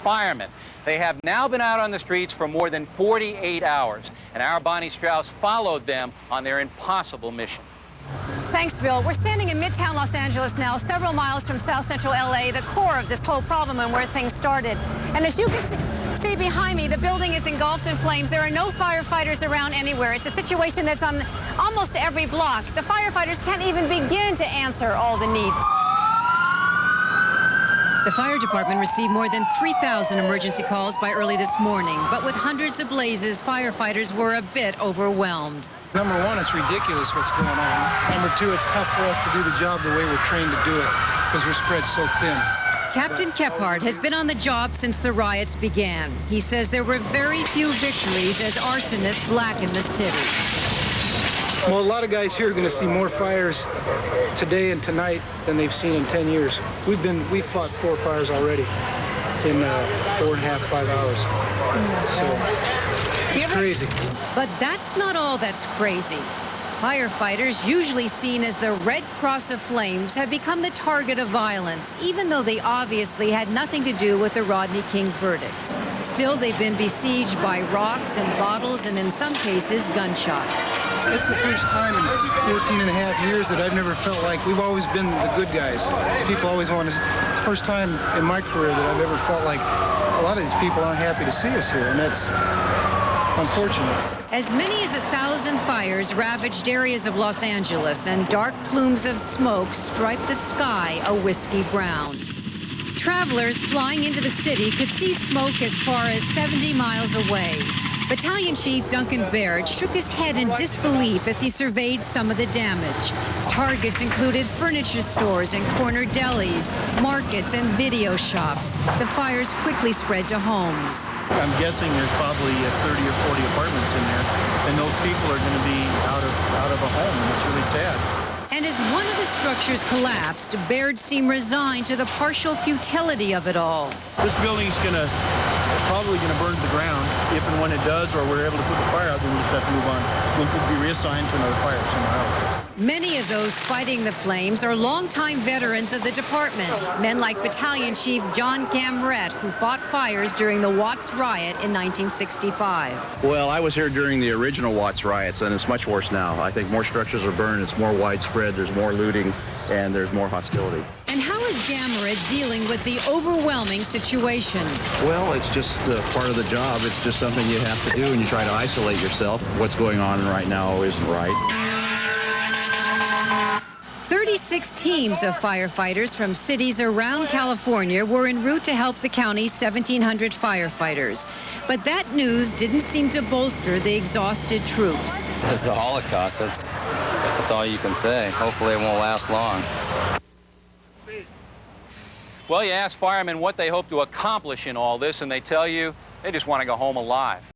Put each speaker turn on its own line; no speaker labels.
Firemen. They have now been out on the streets for more than 48 hours, and our Bonnie Strauss followed them on their impossible mission.
Thanks, Bill. We're standing in Midtown Los Angeles now, several miles from South Central LA, the core of this whole problem and where things started. And as you can see behind me, the building is engulfed in flames. There are no firefighters around anywhere. It's a situation that's on almost every block. The firefighters can't even begin to answer all the needs. The fire department received more than 3,000 emergency calls by early this morning, but with hundreds of blazes, firefighters were a bit overwhelmed.
Number one, it's ridiculous what's going on. Number two, it's tough for us to do the job the way we're trained to do it because we're spread so thin.
Captain KEPHART has been on the job since the riots began. He says there were very few victories as arsonists blackened the city.
Well, a lot of guys here are going to see more fires today and tonight than they've seen in 10 years. We've fought 4 fires already in 4.5, 5 hours. So it's crazy.
But that's not all that's crazy. Firefighters, usually seen as the Red Cross of Flames, have become the target of violence, even though they obviously had nothing to do with the Rodney King verdict. Still, they've been besieged by rocks and bottles and, in some cases, gunshots.
It's the first time in 14.5 years that I've never felt like we've always been the good guys. People always want us. It's the first time in my career that I've ever felt like a lot of these people aren't happy to see us here, and that's unfortunate.
As many as 1,000 fires ravaged areas of Los Angeles, and dark plumes of smoke striped the sky a whiskey brown. Travelers flying into the city could see smoke as far as 70 miles away. Battalion Chief Duncan BAIRD shook his head in disbelief as he surveyed some of the damage. Targets included furniture stores and corner delis, markets and video shops. The fires quickly spread to homes.
I'm guessing there's probably 30 or 40 apartments in there, and those people are going to be out of a home, and it's really sad.
And as one of the structures collapsed, BAIRD seemed resigned to the partial futility of it all.
This building's probably going to burn to the ground. If and when it does, or we're able to put the fire out, then we'll just have to move on. We'll be reassigned to another fire somewhere else.
Many of those fighting the flames are longtime veterans of the department, men like Battalion Chief John GAMRAT, who fought fires during the Watts riot in 1965.
Well, I was here during the original Watts riots, and it's much worse now. I think more structures are burned, it's more widespread, there's more looting, and there's more hostility.
And how is GAMRAT dealing with the overwhelming situation?
Well, it's just part of the job. It's just something you have to do, and you try to isolate yourself. What's going on right now isn't right.
36 teams of firefighters from cities around California were en route to help the county's 1,700 firefighters. But that news didn't seem to bolster the exhausted troops.
It's a Holocaust. That's all you can say. Hopefully it won't last long.
Well, you ask firemen what they hope to accomplish in all this, and they tell you they just want to go home alive.